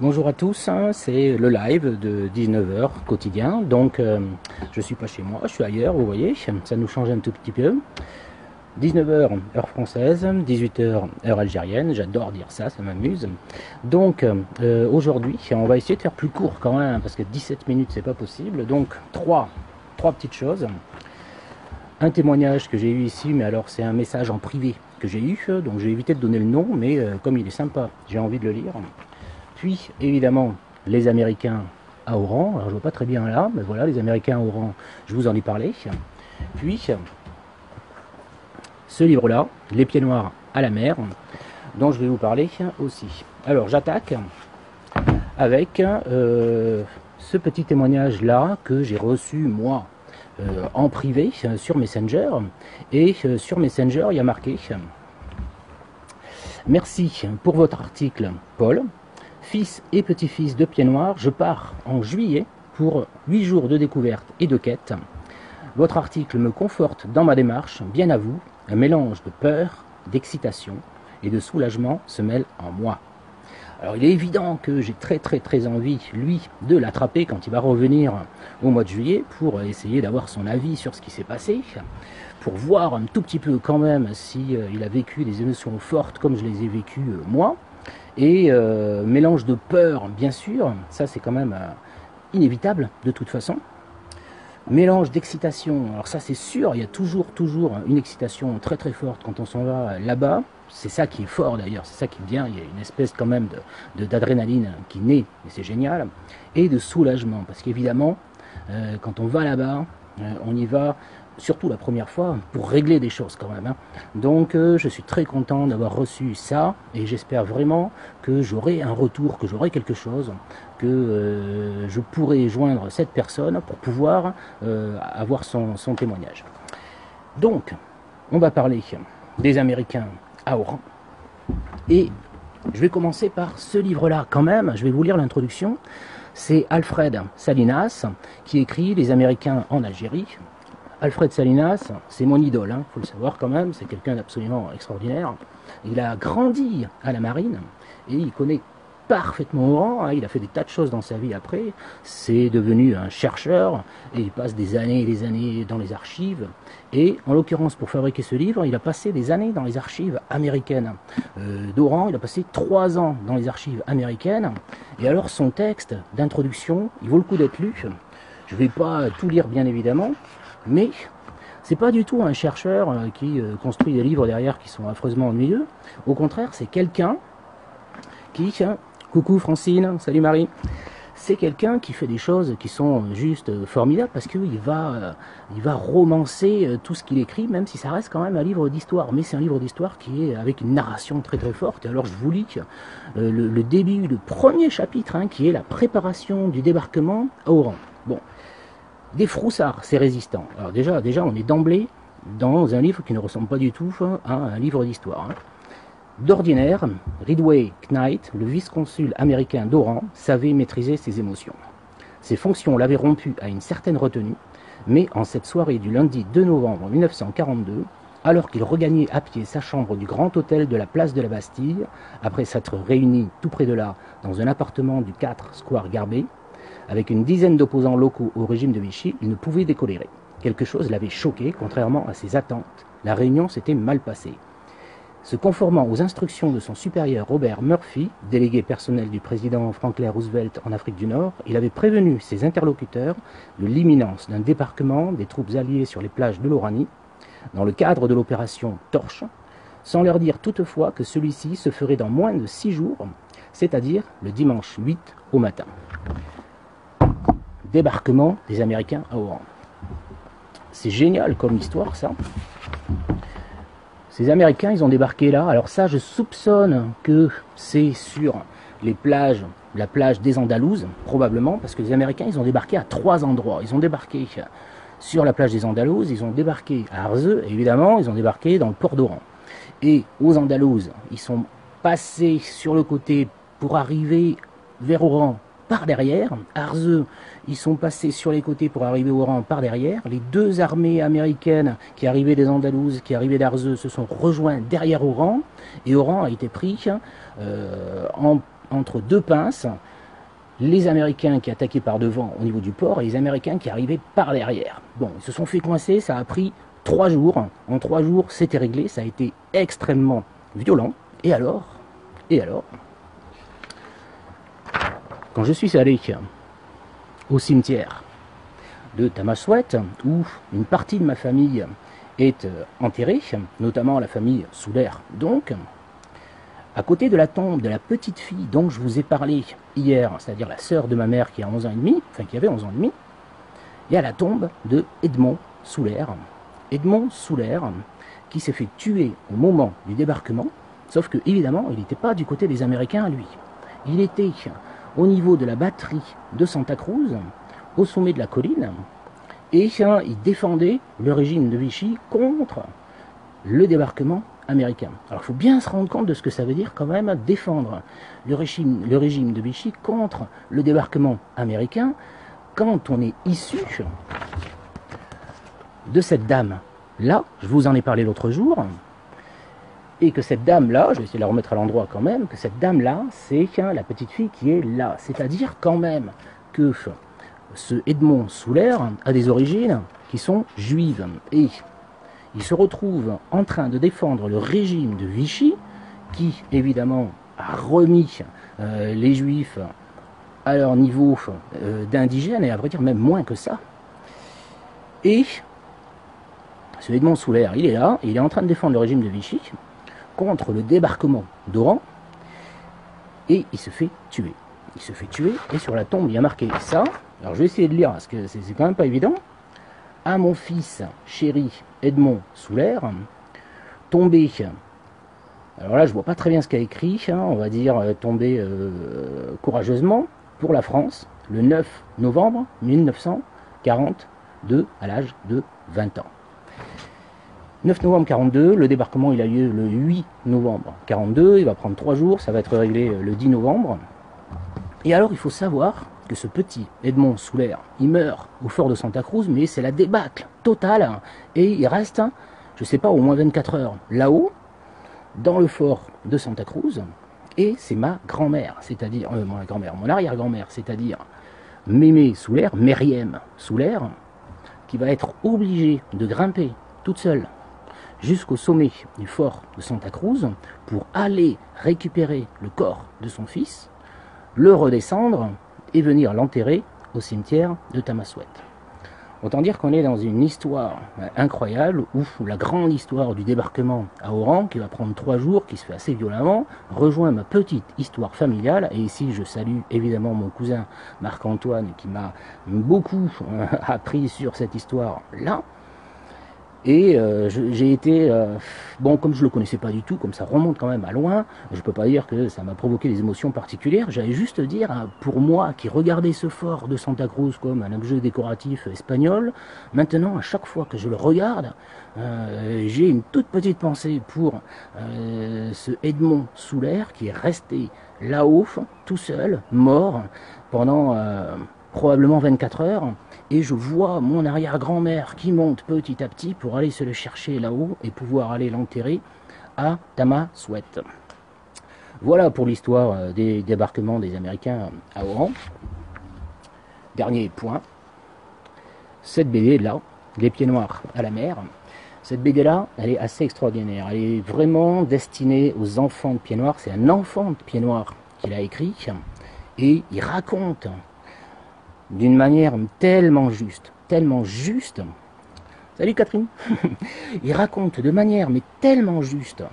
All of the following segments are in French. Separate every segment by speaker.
Speaker 1: Bonjour à tous, hein, c'est le live de 19h quotidien, donc je suis pas chez moi, je suis ailleurs, vous voyez, ça nous change un tout petit peu. 19h heure française, 18h heure algérienne, j'adore dire ça, ça m'amuse. Donc aujourd'hui, on va essayer de faire plus court quand même, parce que 17 minutes c'est pas possible, donc trois petites choses. Un témoignage que j'ai eu ici, mais alors c'est un message en privé que j'ai eu, donc j'ai évité de donner le nom, mais comme il est sympa, j'ai envie de le lire. Puis, évidemment, les Américains à Oran. Alors, je vois pas très bien là, mais voilà, les Américains à Oran, je vous en ai parlé. Puis, ce livre-là, Les pieds noirs à la mer, dont je vais vous parler aussi. Alors, j'attaque avec ce petit témoignage-là que j'ai reçu, moi, en privé, sur Messenger. Et sur Messenger, il y a marqué « Merci pour votre article, Paul. Fils et petit-fils de Pieds Noirs, je pars en juillet pour 8 jours de découverte et de quête. Votre article me conforte dans ma démarche, bien à vous, un mélange de peur, d'excitation et de soulagement se mêle en moi. Alors il est évident que j'ai très envie, lui, de l'attraper quand il va revenir au mois de juillet pour essayer d'avoir son avis sur ce qui s'est passé, pour voir un tout petit peu quand même si il a vécu des émotions fortes comme je les ai vécues moi. Et mélange de peur, bien sûr, ça c'est quand même inévitable de toute façon. Mélange d'excitation, alors ça c'est sûr, il y a toujours une excitation très forte quand on s'en va là-bas. C'est ça qui est fort d'ailleurs, c'est ça qui est bien, il y a une espèce quand même d'adrénaline qui naît, et c'est génial. Et de soulagement, parce qu'évidemment, quand on va là-bas, on y va surtout la première fois, pour régler des choses quand même. Hein. Donc je suis très content d'avoir reçu ça, et j'espère vraiment que j'aurai un retour, que j'aurai quelque chose, que je pourrai joindre cette personne pour pouvoir avoir son témoignage. Donc, on va parler des Américains à Oran, et je vais commencer par ce livre-là quand même, je vais vous lire l'introduction. C'est Alfred Salinas qui écrit Les Américains en Algérie. Alfred Salinas, c'est mon idole, il faut le savoir quand même, c'est quelqu'un d'absolument extraordinaire. Il a grandi à la marine et il connaît parfaitement Oran, il a fait des tas de choses dans sa vie après, c'est devenu un chercheur et il passe des années et des années dans les archives. Et en l'occurrence, pour fabriquer ce livre, il a passé des années dans les archives américaines d'Oran, il a passé 3 ans dans les archives américaines. Et alors son texte d'introduction, il vaut le coup d'être lu. Je ne vais pas tout lire bien évidemment, mais c'est pas du tout un chercheur qui construit des livres derrière qui sont affreusement ennuyeux. Au contraire, c'est quelqu'un qui, coucou Francine, salut Marie, c'est quelqu'un qui fait des choses qui sont juste formidables parce qu'il va romancer tout ce qu'il écrit, même si ça reste quand même un livre d'histoire. Mais c'est un livre d'histoire qui est avec une narration très forte. Et alors je vous lis le début, le premier chapitre, qui est la préparation du débarquement à Oran. Bon. Des froussards, c'est résistant. Alors déjà, on est d'emblée dans un livre qui ne ressemble pas du tout à un livre d'histoire. D'ordinaire, Ridway Knight, le vice-consul américain d'Oran, savait maîtriser ses émotions. Ses fonctions l'avaient rompu à une certaine retenue, mais en cette soirée du lundi 2 novembre 1942, alors qu'il regagnait à pied sa chambre du grand hôtel de la place de la Bastille, après s'être réuni tout près de là dans un appartement du 4 Square Garbet, avec une dizaine d'opposants locaux au régime de Vichy, il ne pouvait décolérer. Quelque chose l'avait choqué, contrairement à ses attentes. La réunion s'était mal passée. Se conformant aux instructions de son supérieur Robert Murphy, délégué personnel du président Franklin Roosevelt en Afrique du Nord, il avait prévenu ses interlocuteurs de l'imminence d'un débarquement des troupes alliées sur les plages de l'Oranie, dans le cadre de l'opération Torche, sans leur dire toutefois que celui-ci se ferait dans moins de 6 jours, c'est-à-dire le dimanche 8 au matin. Débarquement des Américains à Oran. C'est génial comme histoire, ça. Ces Américains, ils ont débarqué là. Alors ça, je soupçonne que c'est sur les plages, la plage des Andalouses, probablement, parce que les Américains, ils ont débarqué à 3 endroits. Ils ont débarqué sur la plage des Andalouses, ils ont débarqué à Arzeu, et évidemment, ils ont débarqué dans le port d'Oran. Et aux Andalouses, ils sont passés sur le côté pour arriver vers Oran par derrière. Arzeu, ils sont passés sur les côtés pour arriver au Oran par derrière. Les 2 armées américaines qui arrivaient des Andalouses, qui arrivaient d'Arzeu, se sont rejoints derrière Oran. Et Oran a été pris en entre deux pinces, les Américains qui attaquaient par devant au niveau du port et les Américains qui arrivaient par derrière. Bon, ils se sont fait coincer, ça a pris 3 jours. En 3 jours, c'était réglé, ça a été extrêmement violent. Et alors, quand je suis allé au cimetière de Tamasouet, où une partie de ma famille est enterrée, notamment la famille Souler, donc, à côté de la tombe de la petite fille dont je vous ai parlé hier, c'est-à-dire la sœur de ma mère qui a 11 ans et demi, enfin qui avait 11 ans et demi, il y a la tombe de Edmond Souler. Edmond Souler, qui s'est fait tuer au moment du débarquement, sauf que évidemment, il n'était pas du côté des Américains, lui. Il était au niveau de la batterie de Santa Cruz, au sommet de la colline, et il défendait le régime de Vichy contre le débarquement américain. Alors il faut bien se rendre compte de ce que ça veut dire quand même défendre le régime de Vichy contre le débarquement américain quand on est issu de cette dame-là, je vous en ai parlé l'autre jour, et que cette dame-là, je vais essayer de la remettre à l'endroit quand même, que cette dame-là, c'est la petite fille qui est là. C'est-à-dire quand même que ce Edmond Souler a des origines qui sont juives. Et il se retrouve en train de défendre le régime de Vichy, qui évidemment a remis les juifs à leur niveau d'indigènes, et à vrai dire même moins que ça. Et ce Edmond Souler, il est là, il est en train de défendre le régime de Vichy contre le débarquement d'Oran, et il se fait tuer. Il se fait tuer, et sur la tombe, il y a marqué ça. Alors je vais essayer de lire, parce que c'est quand même pas évident. À mon fils chéri Edmond Souler, tombé, alors là je vois pas très bien ce qu'il y a écrit, on va dire tombé courageusement pour la France, le 9 novembre 1942, à l'âge de 20 ans. 9 novembre 42, le débarquement il a lieu le 8 novembre 42, il va prendre 3 jours, ça va être réglé le 10 novembre. Et alors il faut savoir que ce petit Edmond Souler, il meurt au fort de Santa Cruz, mais c'est la débâcle totale, et il reste, je sais pas, au moins 24 heures là-haut, dans le fort de Santa Cruz, et c'est ma grand-mère, c'est-à-dire, mon arrière-grand-mère, c'est-à-dire Mémé Souler, Meriem Souler, qui va être obligée de grimper toute seule jusqu'au sommet du fort de Santa Cruz pour aller récupérer le corps de son fils, le redescendre et venir l'enterrer au cimetière de Tamasouet. Autant dire qu'on est dans une histoire incroyable où la grande histoire du débarquement à Oran, qui va prendre 3 jours, qui se fait assez violemment, rejoint ma petite histoire familiale. Et ici, je salue évidemment mon cousin Marc-Antoine qui m'a beaucoup appris sur cette histoire-là. Et j'ai été, bon, comme je le connaissais pas du tout, comme ça remonte quand même à loin, je peux pas dire que ça m'a provoqué des émotions particulières, j'allais juste dire, pour moi qui regardais ce fort de Santa Cruz comme un objet décoratif espagnol, maintenant à chaque fois que je le regarde, j'ai une toute petite pensée pour ce Edmond Souler qui est resté là-haut, tout seul, mort, pendant probablement 24 heures, et je vois mon arrière-grand-mère qui monte petit à petit pour aller se le chercher là-haut et pouvoir aller l'enterrer à Tamasouet. Voilà pour l'histoire des débarquements des Américains à Oran. Dernier point, cette BD-là, Les Pieds Noirs à la mer, cette BD-là, elle est assez extraordinaire. Elle est vraiment destinée aux enfants de Pieds Noirs. C'est un enfant de Pieds Noirs qui l'a écrit, et il raconte d'une manière tellement juste, salut Catherine, il raconte de manière mais tellement juste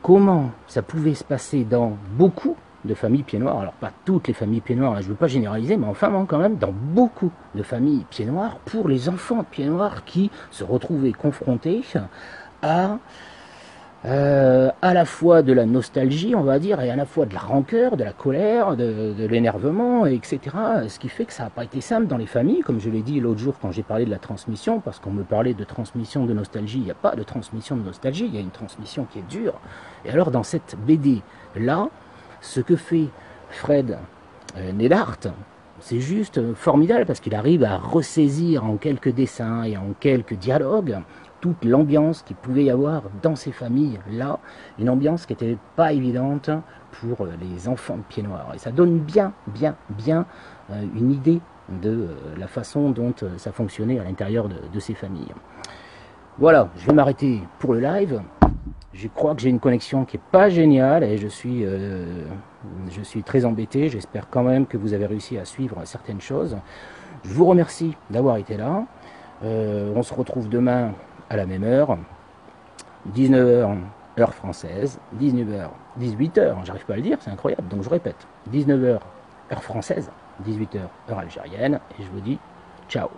Speaker 1: comment ça pouvait se passer dans beaucoup de familles pieds noirs, alors pas toutes les familles pieds noirs, là, je ne veux pas généraliser, mais enfin quand même dans beaucoup de familles pieds noirs, pour les enfants de pieds noirs qui se retrouvaient confrontés à la fois de la nostalgie, on va dire, et à la fois de la rancœur, de la colère, de l'énervement, etc. Ce qui fait que ça n'a pas été simple dans les familles, comme je l'ai dit l'autre jour quand j'ai parlé de la transmission, parce qu'on me parlait de transmission de nostalgie. Il n'y a pas de transmission de nostalgie, il y a une transmission qui est dure. Et alors dans cette BD-là, ce que fait Fred Neidhart, c'est juste formidable, parce qu'il arrive à ressaisir en quelques dessins et en quelques dialogues toute l'ambiance qu'il pouvait y avoir dans ces familles-là, une ambiance qui n'était pas évidente pour les enfants de Pieds Noirs. Et ça donne bien une idée de la façon dont ça fonctionnait à l'intérieur de ces familles. Voilà, je vais m'arrêter pour le live. Je crois que j'ai une connexion qui n'est pas géniale et je suis très embêté. J'espère quand même que vous avez réussi à suivre certaines choses. Je vous remercie d'avoir été là. On se retrouve demain à la même heure, 19h heure française, 18h, j'arrive pas à le dire, c'est incroyable, donc je répète, 19h heure française, 18h heure algérienne, et je vous dis ciao.